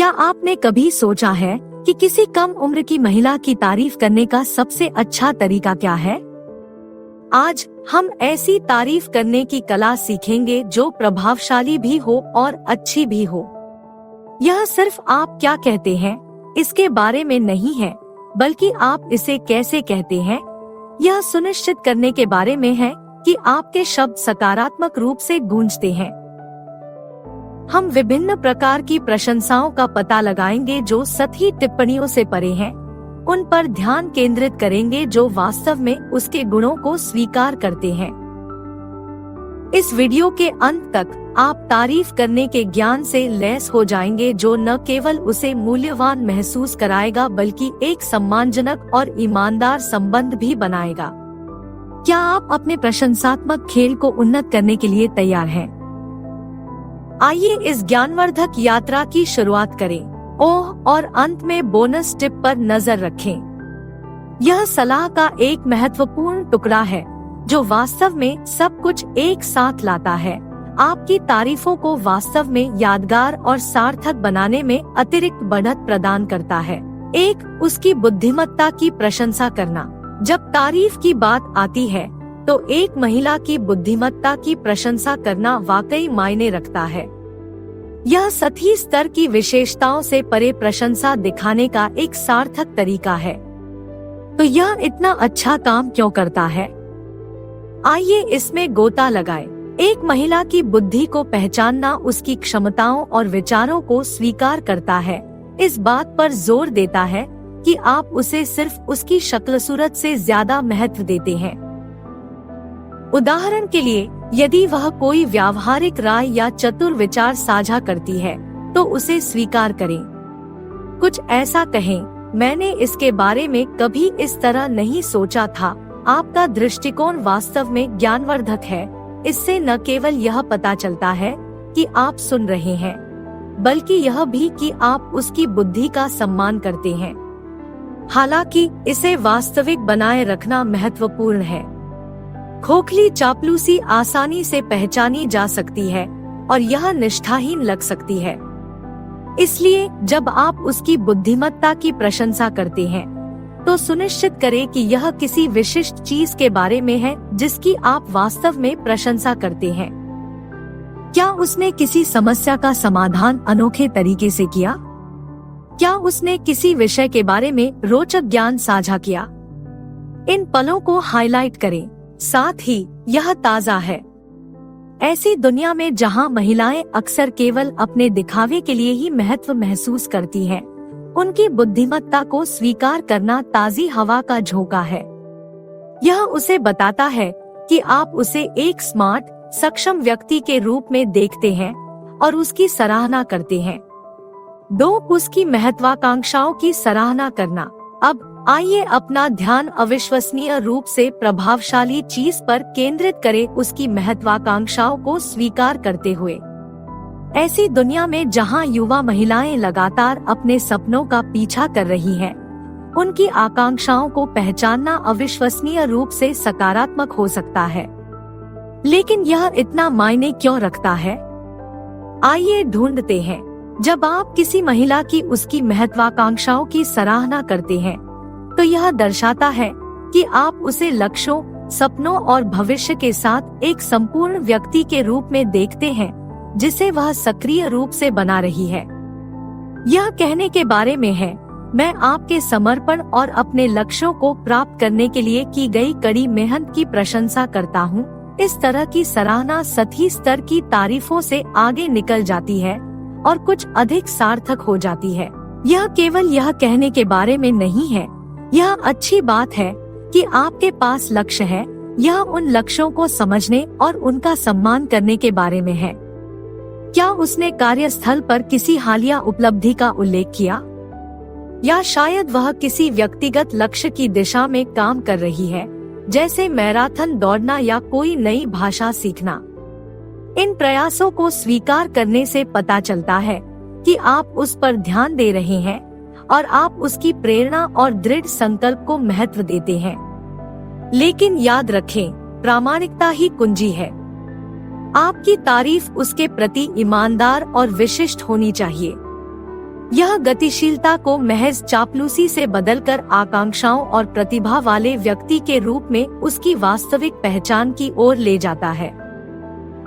क्या आपने कभी सोचा है कि किसी कम उम्र की महिला की तारीफ करने का सबसे अच्छा तरीका क्या है? आज हम ऐसी तारीफ करने की कला सीखेंगे जो प्रभावशाली भी हो और अच्छी भी हो। यह सिर्फ आप क्या कहते हैं इसके बारे में नहीं है, बल्कि आप इसे कैसे कहते हैं यह सुनिश्चित करने के बारे में है कि आपके शब्द सकारात्मक रूप से गूंजते हैं। हम विभिन्न प्रकार की प्रशंसाओं का पता लगाएंगे जो सतही टिप्पणियों से परे हैं। उन पर ध्यान केंद्रित करेंगे जो वास्तव में उसके गुणों को स्वीकार करते हैं। इस वीडियो के अंत तक आप तारीफ करने के ज्ञान से लैस हो जाएंगे जो न केवल उसे मूल्यवान महसूस कराएगा बल्कि एक सम्मानजनक और ईमानदार संबंध भी बनाएगा। क्या आप अपने प्रशंसात्मक खेल को उन्नत करने के लिए तैयार हैं? आइए इस ज्ञानवर्धक यात्रा की शुरुआत करें। और अंत में बोनस टिप पर नजर रखें। यह सलाह का एक महत्वपूर्ण टुकड़ा है जो वास्तव में सब कुछ एक साथ लाता है। आपकी तारीफों को वास्तव में यादगार और सार्थक बनाने में अतिरिक्त बढ़त प्रदान करता है। एक, उसकी बुद्धिमत्ता की प्रशंसा करना। जब तारीफ की बात आती है तो एक महिला की बुद्धिमत्ता की प्रशंसा करना वाकई मायने रखता है। यह सतही स्तर की विशेषताओं से परे प्रशंसा दिखाने का एक सार्थक तरीका है। तो यह इतना अच्छा काम क्यों करता है? आइए इसमें गोता लगाएं। एक महिला की बुद्धि को पहचानना उसकी क्षमताओं और विचारों को स्वीकार करता है। इस बात पर जोर देता है कि आप उसे सिर्फ उसकी शक्ल सूरत से ज्यादा महत्व देते हैं। उदाहरण के लिए, यदि वह कोई व्यावहारिक राय या चतुर विचार साझा करती है तो उसे स्वीकार करें। कुछ ऐसा कहें, मैंने इसके बारे में कभी इस तरह नहीं सोचा था। आपका दृष्टिकोण वास्तव में ज्ञानवर्धक है। इससे न केवल यह पता चलता है कि आप सुन रहे हैं, बल्कि यह भी कि आप उसकी बुद्धि का सम्मान करते हैं। हालांकि इसे वास्तविक बनाए रखना महत्वपूर्ण है। खोखली चापलूसी आसानी से पहचानी जा सकती है और यह निष्ठाहीन लग सकती है। इसलिए जब आप उसकी बुद्धिमत्ता की प्रशंसा करते हैं तो सुनिश्चित करें कि यह किसी विशिष्ट चीज के बारे में है जिसकी आप वास्तव में प्रशंसा करते हैं। क्या उसने किसी समस्या का समाधान अनोखे तरीके से किया? क्या उसने किसी विषय के बारे में रोचक ज्ञान साझा किया? इन पलों को हाईलाइट करें। साथ ही यह ताज़ा है। ऐसी दुनिया में जहां महिलाएं अक्सर केवल अपने दिखावे के लिए ही महत्व महसूस करती हैं, उनकी बुद्धिमत्ता को स्वीकार करना ताज़ी हवा का झोंका है। यह उसे बताता है कि आप उसे एक स्मार्ट, सक्षम व्यक्ति के रूप में देखते हैं और उसकी सराहना करते हैं। 2, उसकी महत्वाकांक्षाओं की सराहना करना। अब आइए अपना ध्यान अविश्वसनीय रूप से प्रभावशाली चीज पर केंद्रित करें, उसकी महत्वाकांक्षाओं को स्वीकार करते हुए। ऐसी दुनिया में जहां युवा महिलाएं लगातार अपने सपनों का पीछा कर रही हैं, उनकी आकांक्षाओं को पहचानना अविश्वसनीय रूप से सकारात्मक हो सकता है। लेकिन यह इतना मायने क्यों रखता है? आइए ढूंढते हैं। जब आप किसी महिला की उसकी महत्वाकांक्षाओं की सराहना करते हैं तो यह दर्शाता है कि आप उसे लक्ष्यों, सपनों और भविष्य के साथ एक संपूर्ण व्यक्ति के रूप में देखते हैं जिसे वह सक्रिय रूप से बना रही है। यह कहने के बारे में है, मैं आपके समर्पण और अपने लक्ष्यों को प्राप्त करने के लिए की गई कड़ी मेहनत की प्रशंसा करता हूँ। इस तरह की सराहना सतही स्तर की तारीफों से आगे निकल जाती है और कुछ अधिक सार्थक हो जाती है। यह केवल यह कहने के बारे में नहीं है, यह अच्छी बात है कि आपके पास लक्ष्य है। यह उन लक्ष्यों को समझने और उनका सम्मान करने के बारे में है। क्या उसने कार्यस्थल पर किसी हालिया उपलब्धि का उल्लेख किया? या शायद वह किसी व्यक्तिगत लक्ष्य की दिशा में काम कर रही है, जैसे मैराथन दौड़ना या कोई नई भाषा सीखना। इन प्रयासों को स्वीकार करने से पता चलता है कि आप उस पर ध्यान दे रहे हैं और आप उसकी प्रेरणा और दृढ़ संकल्प को महत्व देते हैं। लेकिन याद रखें, प्रामाणिकता ही कुंजी है। आपकी तारीफ उसके प्रति ईमानदार और विशिष्ट होनी चाहिए। यह गतिशीलता को महज चापलूसी से बदलकर आकांक्षाओं और प्रतिभा वाले व्यक्ति के रूप में उसकी वास्तविक पहचान की ओर ले जाता है,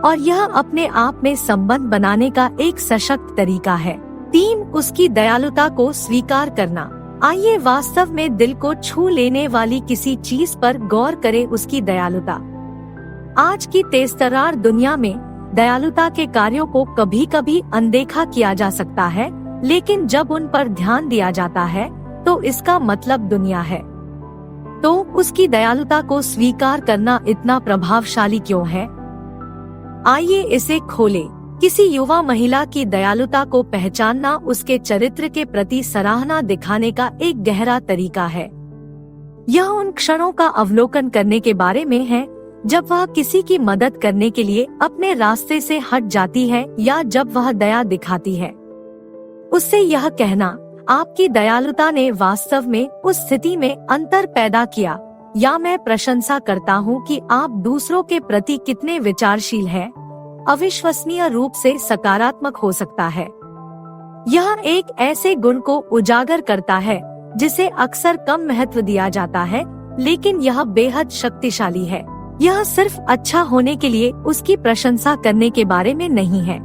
और यह अपने आप में संबंध बनाने का एक सशक्त तरीका है। 3. उसकी दयालुता को स्वीकार करना। आइए वास्तव में दिल को छू लेने वाली किसी चीज पर गौर करें, उसकी दयालुता। आज की तेजतर्रार दुनिया में दयालुता के कार्यों को कभी कभी अनदेखा किया जा सकता है, लेकिन जब उन पर ध्यान दिया जाता है तो इसका मतलब दुनिया है। तो उसकी दयालुता को स्वीकार करना इतना प्रभावशाली क्यों है? आइए इसे खोलें। किसी युवा महिला की दयालुता को पहचानना उसके चरित्र के प्रति सराहना दिखाने का एक गहरा तरीका है। यह उन क्षणों का अवलोकन करने के बारे में है जब वह किसी की मदद करने के लिए अपने रास्ते से हट जाती है, या जब वह दया दिखाती है। उससे यह कहना, आपकी दयालुता ने वास्तव में उस स्थिति में अंतर पैदा किया, या मैं प्रशंसा करता हूँ कि आप दूसरों के प्रति कितने विचारशील हैं, अविश्वसनीय रूप से सकारात्मक हो सकता है। यह एक ऐसे गुण को उजागर करता है जिसे अक्सर कम महत्व दिया जाता है, लेकिन यह बेहद शक्तिशाली है। यह सिर्फ अच्छा होने के लिए उसकी प्रशंसा करने के बारे में नहीं है।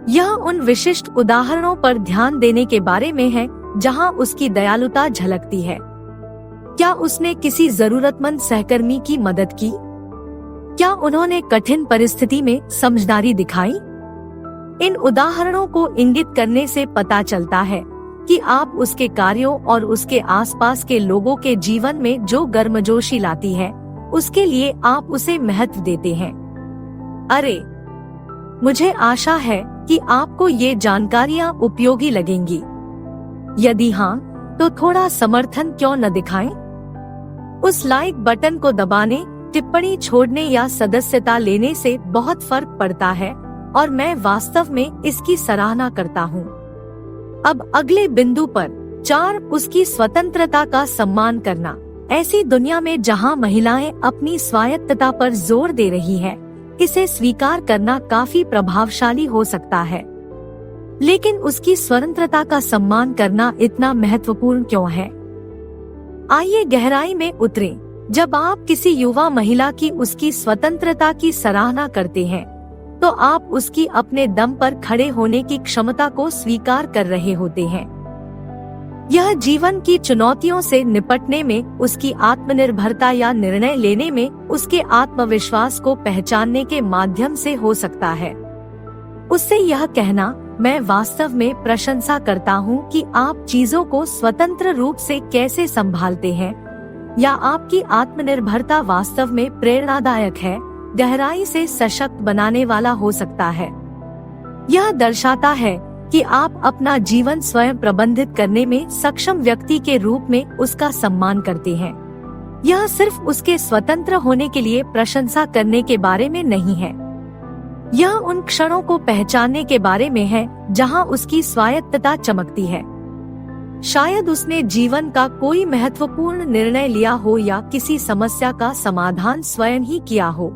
यह उन विशिष्ट उदाहरणों पर ध्यान देने के बारे में है जहां उसकी दयालुता झलकती है। क्या उसने किसी जरूरतमंद सहकर्मी की मदद की? क्या उन्होंने कठिन परिस्थिति में समझदारी दिखाई? इन उदाहरणों को इंगित करने से पता चलता है कि आप उसके कार्यों और उसके आसपास के लोगों के जीवन में जो गर्मजोशी लाती है, उसके लिए आप उसे महत्व देते हैं। अरे, मुझे आशा है कि आपको ये जानकारियाँ उपयोगी लगेंगी। यदि हाँ, तो थोड़ा समर्थन क्यों न दिखाएं? उस लाइक बटन को दबाने, टिप्पणी छोड़ने या सदस्यता लेने से बहुत फर्क पड़ता है, और मैं वास्तव में इसकी सराहना करता हूँ। अब अगले बिंदु पर 4. उसकी स्वतंत्रता का सम्मान करना। ऐसी दुनिया में जहां महिलाएं अपनी स्वायत्तता पर जोर दे रही हैं, इसे स्वीकार करना काफी प्रभावशाली हो सकता है। लेकिन उसकी स्वतंत्रता का सम्मान करना इतना महत्वपूर्ण क्यों है? आइए गहराई में उतरें। जब आप किसी युवा महिला की उसकी स्वतंत्रता की सराहना करते हैं, तो आप उसकी अपने दम पर खड़े होने की क्षमता को स्वीकार कर रहे होते हैं। यह जीवन की चुनौतियों से निपटने में उसकी आत्मनिर्भरता या निर्णय लेने में उसके आत्मविश्वास को पहचानने के माध्यम से हो सकता है। उससे यह कहना, मैं वास्तव में प्रशंसा करता हूँ कि आप चीजों को स्वतंत्र रूप से कैसे संभालते हैं, या आपकी आत्मनिर्भरता वास्तव में प्रेरणादायक है, गहराई से सशक्त बनाने वाला हो सकता है। यह दर्शाता है कि आप अपना जीवन स्वयं प्रबंधित करने में सक्षम व्यक्ति के रूप में उसका सम्मान करते हैं। यह सिर्फ उसके स्वतंत्र होने के लिए प्रशंसा करने के बारे में नहीं है। यह उन क्षणों को पहचानने के बारे में है जहां उसकी स्वायत्तता चमकती है। शायद उसने जीवन का कोई महत्वपूर्ण निर्णय लिया हो या किसी समस्या का समाधान स्वयं ही किया हो।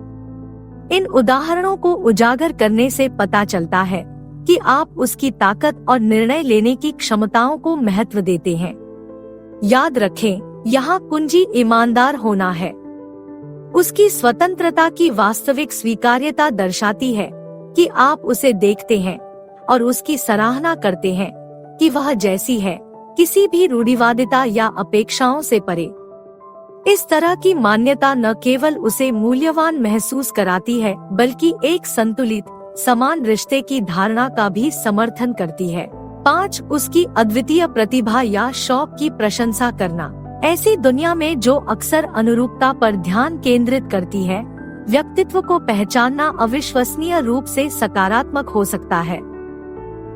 इन उदाहरणों को उजागर करने से पता चलता है कि आप उसकी ताकत और निर्णय लेने की क्षमताओं को महत्व देते हैं। याद रखें, यहाँ कुंजी ईमानदार होना है। उसकी स्वतंत्रता की वास्तविक स्वीकार्यता दर्शाती है कि आप उसे देखते हैं और उसकी सराहना करते हैं कि वह जैसी है, किसी भी रूढ़िवादिता या अपेक्षाओं से परे। इस तरह की मान्यता न केवल उसे मूल्यवान महसूस कराती है, बल्कि एक संतुलित, समान रिश्ते की धारणा का भी समर्थन करती है। 5. उसकी अद्वितीय प्रतिभा या शौक की प्रशंसा करना। ऐसी दुनिया में जो अक्सर अनुरूपता पर ध्यान केंद्रित करती है, व्यक्तित्व को पहचानना अविश्वसनीय रूप से सकारात्मक हो सकता है।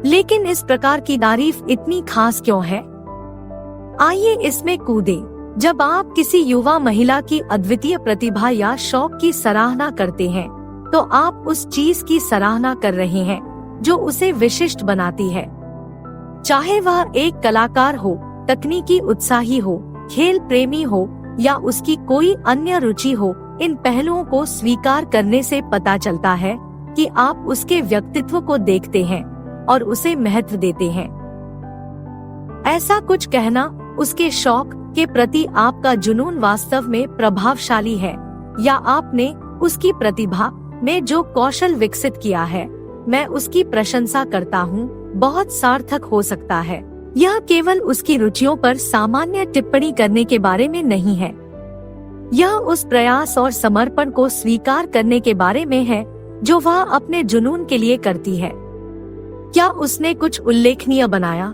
लेकिन इस प्रकार की तारीफ इतनी खास क्यों है? आइए इसमें कूदें। जब आप किसी युवा महिला की अद्वितीय प्रतिभा या शौक की सराहना करते हैं, तो आप उस चीज की सराहना कर रहे हैं जो उसे विशिष्ट बनाती है। चाहे वह एक कलाकार हो, तकनीकी उत्साही हो, खेल प्रेमी हो या उसकी कोई अन्य रुचि हो, इन पहलुओं को स्वीकार करने से पता चलता है कि आप उसके व्यक्तित्व को देखते हैं और उसे महत्व देते हैं। ऐसा कुछ कहना उसके शौक के प्रति आपका जुनून वास्तव में प्रभावशाली है, या आपने उसकी प्रतिभा में जो कौशल विकसित किया है, मैं उसकी प्रशंसा करता हूँ, बहुत सार्थक हो सकता है। यह केवल उसकी रुचियों पर सामान्य टिप्पणी करने के बारे में नहीं है, यह उस प्रयास और समर्पण को स्वीकार करने के बारे में है जो वह अपने जुनून के लिए करती है। क्या उसने कुछ उल्लेखनीय बनाया?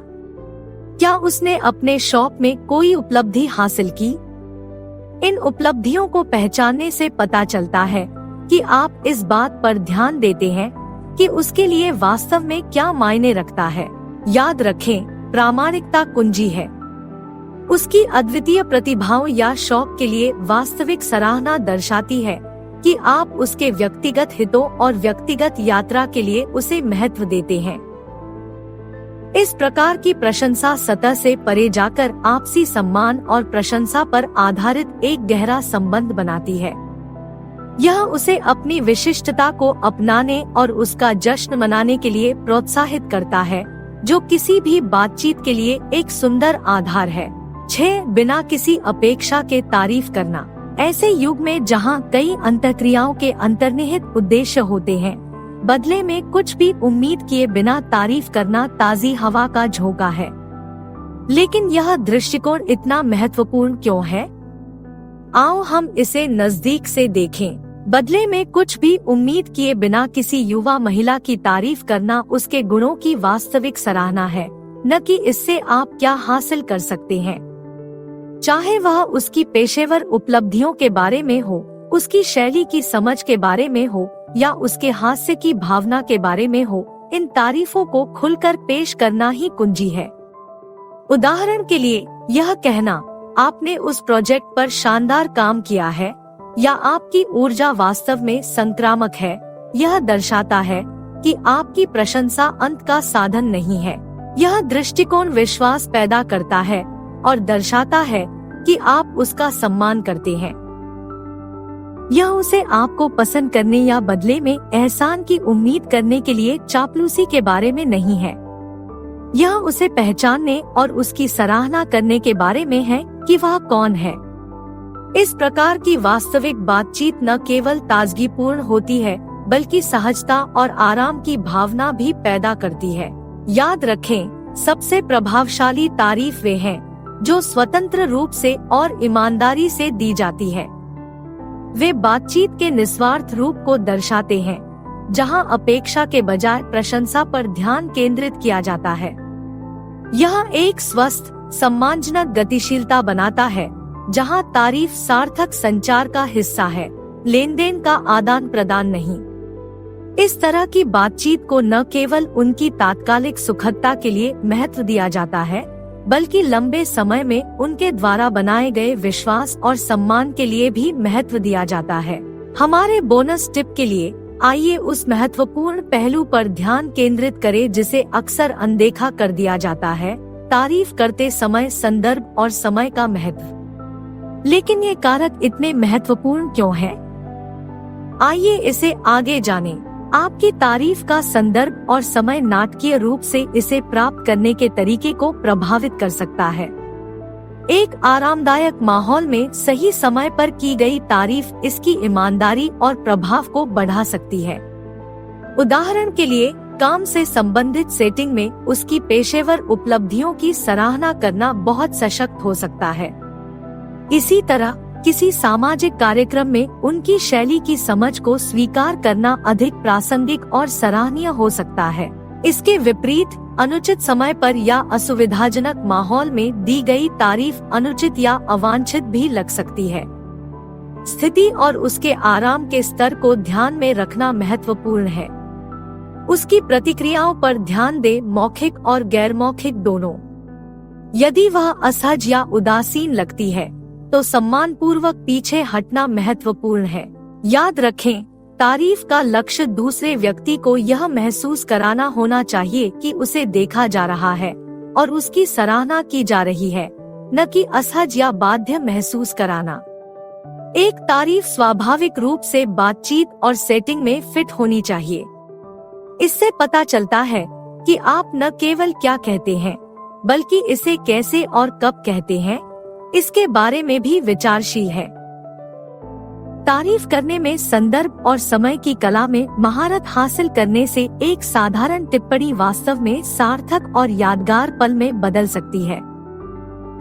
क्या उसने अपने शौक में कोई उपलब्धि हासिल की? इन उपलब्धियों को पहचानने से पता चलता है कि आप इस बात पर ध्यान देते हैं कि उसके लिए वास्तव में क्या मायने रखता है। याद रखें, प्रामाणिकता कुंजी है। उसकी अद्वितीय प्रतिभाओं या शौक के लिए वास्तविक सराहना दर्शाती है कि आप उसके व्यक्तिगत हितों और व्यक्तिगत यात्रा के लिए उसे महत्व देते हैं। इस प्रकार की प्रशंसा सतह से परे जाकर आपसी सम्मान और प्रशंसा पर आधारित एक गहरा संबंध बनाती है। यह उसे अपनी विशिष्टता को अपनाने और उसका जश्न मनाने के लिए प्रोत्साहित करता है, जो किसी भी बातचीत के लिए एक सुंदर आधार है। 6. बिना किसी अपेक्षा के तारीफ करना। ऐसे युग में जहां कई अंतःक्रियाओं के अंतर्निहित उद्देश्य होते हैं, बदले में कुछ भी उम्मीद किए बिना तारीफ करना ताजी हवा का झोंका है। लेकिन यह दृष्टिकोण इतना महत्वपूर्ण क्यों है? आओ हम इसे नजदीक से देखें। बदले में कुछ भी उम्मीद किए बिना किसी युवा महिला की तारीफ करना उसके गुणों की वास्तविक सराहना है, न कि इससे आप क्या हासिल कर सकते हैं। चाहे वह उसकी पेशेवर उपलब्धियों के बारे में हो, उसकी शैली की समझ के बारे में हो, या उसके हास्य की भावना के बारे में हो, इन तारीफों को खुलकर पेश करना ही कुंजी है। उदाहरण के लिए, यह कहना, आपने उस प्रोजेक्ट पर शानदार काम किया है, या आपकी ऊर्जा वास्तव में संक्रामक है, यह दर्शाता है कि आपकी प्रशंसा अंत का साधन नहीं है। यह दृष्टिकोण विश्वास पैदा करता है और दर्शाता है कि आप उसका सम्मान करते हैं। यह उसे आपको पसंद करने या बदले में एहसान की उम्मीद करने के लिए चापलूसी के बारे में नहीं है। यह उसे पहचानने और उसकी सराहना करने के बारे में है कि वह कौन है। इस प्रकार की वास्तविक बातचीत न केवल ताजगीपूर्ण होती है, बल्कि सहजता और आराम की भावना भी पैदा करती है। याद रखें, सबसे प्रभावशाली तारीफ वे हैं जो स्वतंत्र रूप से और ईमानदारी से दी जाती है। वे बातचीत के निस्वार्थ रूप को दर्शाते हैं, जहां अपेक्षा के बजाय प्रशंसा पर ध्यान केंद्रित किया जाता है। यह एक स्वस्थ, सम्मानजनक गतिशीलता बनाता है, जहां तारीफ सार्थक संचार का हिस्सा है, लेन देन का आदान प्रदान नहीं। इस तरह की बातचीत को न केवल उनकी तात्कालिक सुखदता के लिए महत्व दिया जाता है, बल्कि लंबे समय में उनके द्वारा बनाए गए विश्वास और सम्मान के लिए भी महत्व दिया जाता है। हमारे बोनस टिप के लिए आइए उस महत्वपूर्ण पहलू पर ध्यान केंद्रित करें जिसे अक्सर अनदेखा कर दिया जाता है, तारीफ करते समय संदर्भ और समय का महत्व। लेकिन ये कारक इतने महत्वपूर्ण क्यों हैं? आइए इसे आगे जानें। आपकी तारीफ का संदर्भ और समय नाटकीय रूप से इसे प्राप्त करने के तरीके को प्रभावित कर सकता है। एक आरामदायक माहौल में सही समय पर की गई तारीफ इसकी ईमानदारी और प्रभाव को बढ़ा सकती है। उदाहरण के लिए, काम से संबंधित सेटिंग में उसकी पेशेवर उपलब्धियों की सराहना करना बहुत सशक्त हो सकता है। इसी तरह किसी सामाजिक कार्यक्रम में उनकी शैली की समझ को स्वीकार करना अधिक प्रासंगिक और सराहनीय हो सकता है। इसके विपरीत, अनुचित समय पर या असुविधाजनक माहौल में दी गई तारीफ अनुचित या अवांछित भी लग सकती है। स्थिति और उसके आराम के स्तर को ध्यान में रखना महत्वपूर्ण है। उसकी प्रतिक्रियाओं पर ध्यान दे, मौखिक और गैर मौखिक दोनों। यदि वह असहज या उदासीन लगती है, तो सम्मानपूर्वक पीछे हटना महत्वपूर्ण है। याद रखें, तारीफ का लक्ष्य दूसरे व्यक्ति को यह महसूस कराना होना चाहिए कि उसे देखा जा रहा है और उसकी सराहना की जा रही है, न कि असहज या बाध्य महसूस कराना। एक तारीफ स्वाभाविक रूप से बातचीत और सेटिंग में फिट होनी चाहिए। इससे पता चलता है कि आप न केवल क्या कहते हैं, बल्कि इसे कैसे और कब कहते हैं, इसके बारे में भी विचारशील है। तारीफ करने में संदर्भ और समय की कला में महारत हासिल करने से एक साधारण टिप्पणी वास्तव में सार्थक और यादगार पल में बदल सकती है।